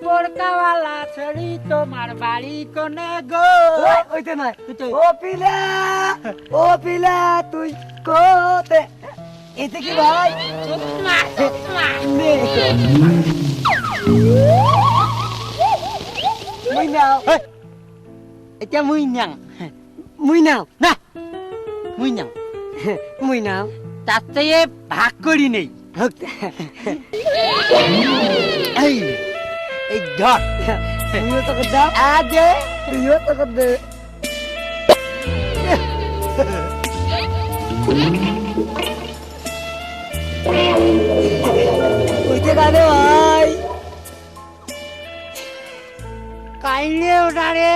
বোরকাওয়ালা ছড়ি তোমার বাড়ি কোনে গো? ওইতে নয়। ও পিলা তুই কোতে এতে কি ভাই? মুই নাও এটা মুই নাং মুই নাও না মুই নাং মুই নাও তার চেয়ে ভাগ করি নেই। এই এই ধর তুইও তো দাও আজে তুইও তো দে ওইতে গানে ভাই কাইলে ওটারে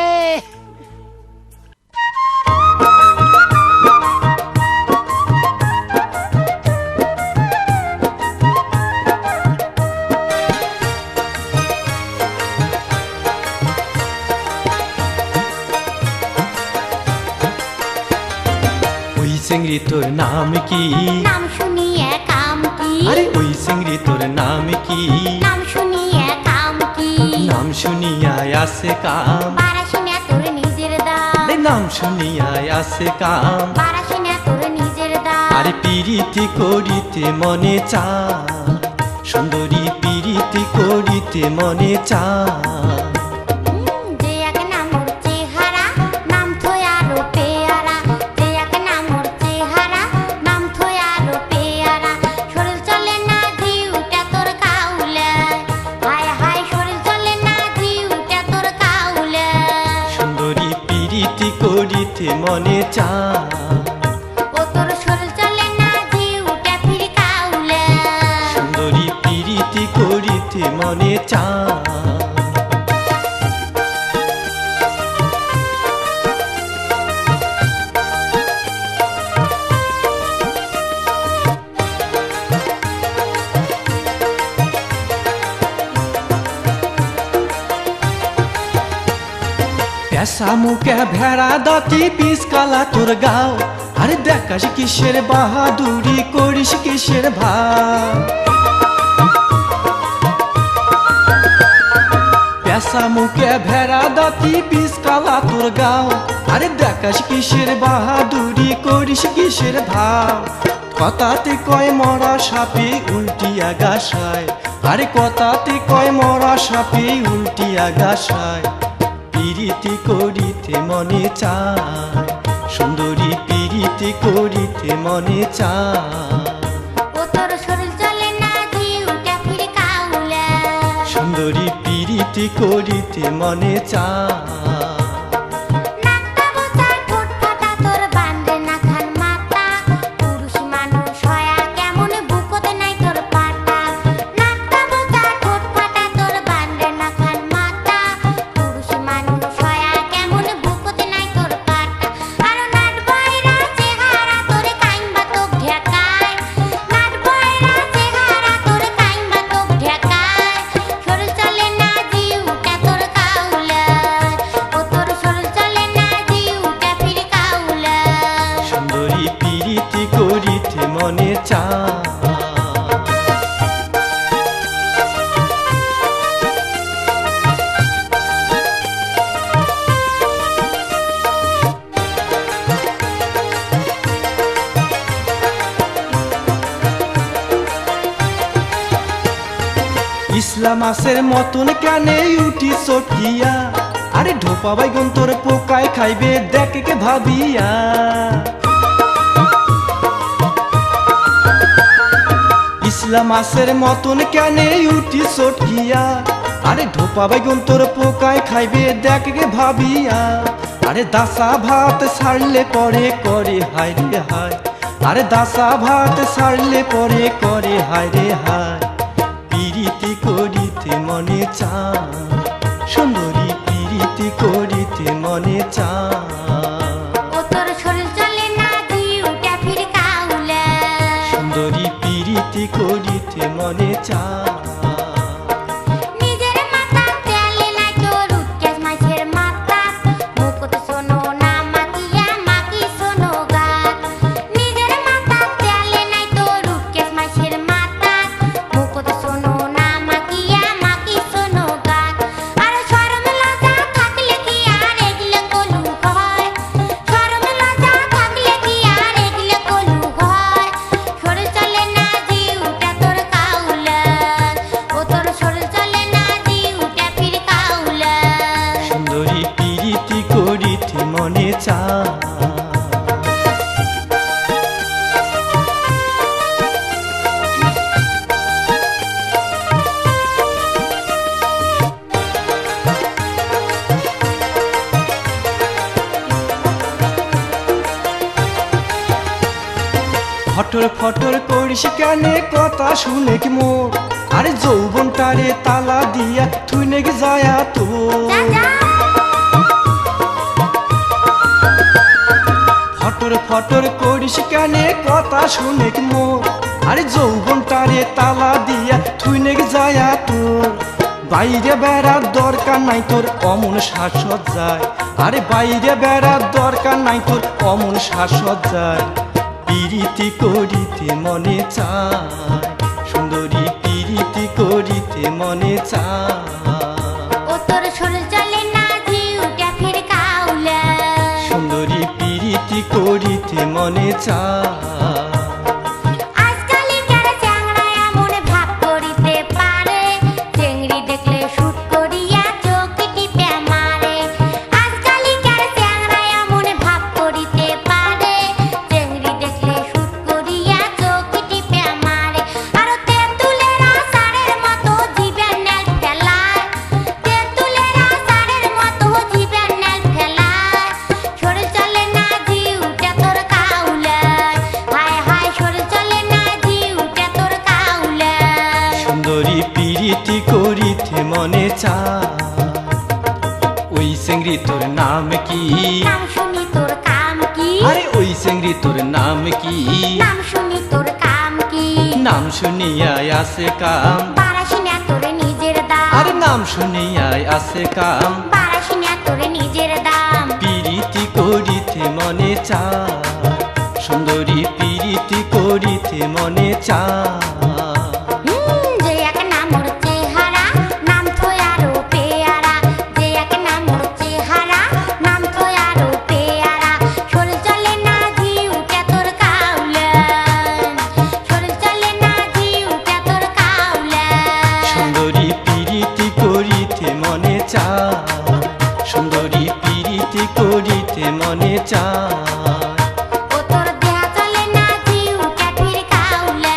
চিংড়ি তোর নাম কি? নাম শুনিয়ে কাম কি? আরে ওই চিংড়ি তোর নাম কি? নাম শুনিয়ে কাম কি? নাম শুনিয়া আসে কাম, বারাসিনা তোর নিজের দাম। আরে নাম শুনিয়া আসে কাম। বারাসিনা তোর নিজের দাম। আরে পিরিতি করিতে মনে চায়, সুন্দরী পিরিতি করিতে মনে চায়। যে এক নামর চেহারা নাম থয়ারো পেয়ারা। যে এক নামর চেহারা নাম থয়ারো পেয়ারা। শরীর চলে না জিউটা তোর কাউলে। হায় হায় শরীর চলে না জিউটা তোর কাউলে। সুন্দরী পিরিতি করিতে মনে চায়, ও তোর শরীর চলে না জিউটা ফির কাউলে। সুন্দরী পিরিতি করিতে মনে চায়। পেশা মুখে ভেড়া দাঁতি পিস কালা তোর গাও। আরে দেখাস কিসের বাহাদুরি, করিস কিসের ভাব। পেশা মুখে ভেড়া দাঁতি পিস কালা তোর গাও। আরে দেখাস কিসের বাহাদুরি, করিস কিসের ভাব। কথাতে কয় মরা সাপে উল্টিয়া গাছায়। আরে কথাতে কয় মরা সাপে উল্টিয়া গাছায়। পিরিতি করিতে মনে চায়, সুন্দরী পিরিতি করিতে মনে চায়। ও তোর শরীর চলে না জিউটা ফির কাউলে। সুন্দরী পিরিতি করিতে মনে চায়। নাকটা বোচা ঠোঁট ফাটা তোর বান্ধে না খান মাথা। পুরুষ মানুষ হয়া কেমন বুকতে নাই তোর পাটা। নাকটা বোচা ঠোঁট ফাটা তোর বান্ধে না খান মাথা। পুরুষ মানুষ হয়া কেমন বুকতে নাই তোর পাটা। আর নাট বয়রা চেহারা তোর কাইম্বা তোক ঢেকায়। নাট বয়রা চেহারা তোর কাইম্বা তোক ঢেকায়। শরীর চলে না জিউটা তোর কাউলে। ও তোর শরীর চলে না জিউটা ফির কাউলে। সুন্দরী পিরিতি করিতে মনে চায়। ইসলাম আসের মতন কানে উঠি চটিয়া। আরে ঢোপা বাইগন তোর পোকায় খাইবে দেখে ভাবিয়া। ইসলাম আসের মতন কানে উঠি চটিয়া। আরে ঢোপা বাইগন তোর পোকায় খাইবে দেখে ভাবিয়া। আরে দাসা ভাত ছাড়লে পরে করে হায় রে হায়। আরে দাসা ভাত ছাড়লে পরে করে হায় রে হায়। পিরিতি করিতে মনে চায়, সুন্দরী পিরিতি করিতে মনে চায়। ও তোর শরীর চলে না জিউটা ফির কাউলে। সুন্দরী পিরিতি করিতে মনে চায়। নিজের মাথা তেলে নাই তোর উৎকেশ মাছের মাথা। মুকুট শোনো না মাকিয়া মাকি শোনো গাত। নিজের মাথা তেলে নাই তোর উৎকেশ মাছের মাথা। মুকুট শোনো না মাকিয়া মাকি শোনো গাত। ফটর ফটর করিস কেনে কথা শুনে কি মোর আরে যৌবনটারে তালা দিয়া তুই নাকি যায়া তো যা যা ফটর ফটর করিস কেনে কথা শুনে কি মোর আরে যৌবনটারে তালা দিয়া তুই নাকি যায়া তোর বাইরে বেড়ার দরকার নাই তোর অমন শাসত যায় আরে বাইরে বেড়ার দরকার নাই তোর অমন শাসত যায় পিরিতি করিতে মনে চায় সুন্দরী পিরিতি করিতে মনে চায় ও তোর শরীর চলে না জিউটা ফির কাউলা সুন্দরী পিরিতি করিতে মনে চায় আজকালি কার চ্যাংড়া এমন ভাব করিতে পারে চেংড়ি দেখলে শুট করিয়া চোখ টিপে মারে আজকালি কার চ্যাংড়া এমন ভাব করিতে পারে চেংড়ি দেখলে শুট করিয়া চোখ টিপে মারে আর তেঁতুলের আষাঢ়ের মতো জিভে নেল ফেলায় তেঁতুলের আষাঢ়ের মতো জিভে নেল ফেলায় শরীর চলে না জিউটা তোর কাউলায় হায় হায় শরীর চলে না জিউটা তোর কাউলায় সুন্দরী পিরিতি করিতে মনে চায় ওই চেংড়ি তোর নাম কি নাম শুনি তোর কাম কি আরে ওই চেংড়ি তোর নাম কি নাম শুনি তোর কাম কি নাম শুনিয়ায় আসে কাম বারাসিনা তোর নিজের দাম আরে নাম শুনিয়ায় আসে কাম বারাসিনা তোর নিজের দাম পিরিতি করিতে মনে চায় সুন্দরী পিরিতি করিতে মনে চায় যে এক নামর চেহারা নাম তো আরো পেয়ারা যে এক নামর চেহারা নাম তো আরো পেয়ারা শরীর চলে না জিউটা তোর কাউলান শরীর চলে না জিউটা তোর কাউলান সুন্দরী পিরিতি করিতে মনে চায় সুন্দরী পিরিতি করিতে মনে চায় ও তোর দেহা চলে না জিউটা ফির কাউলান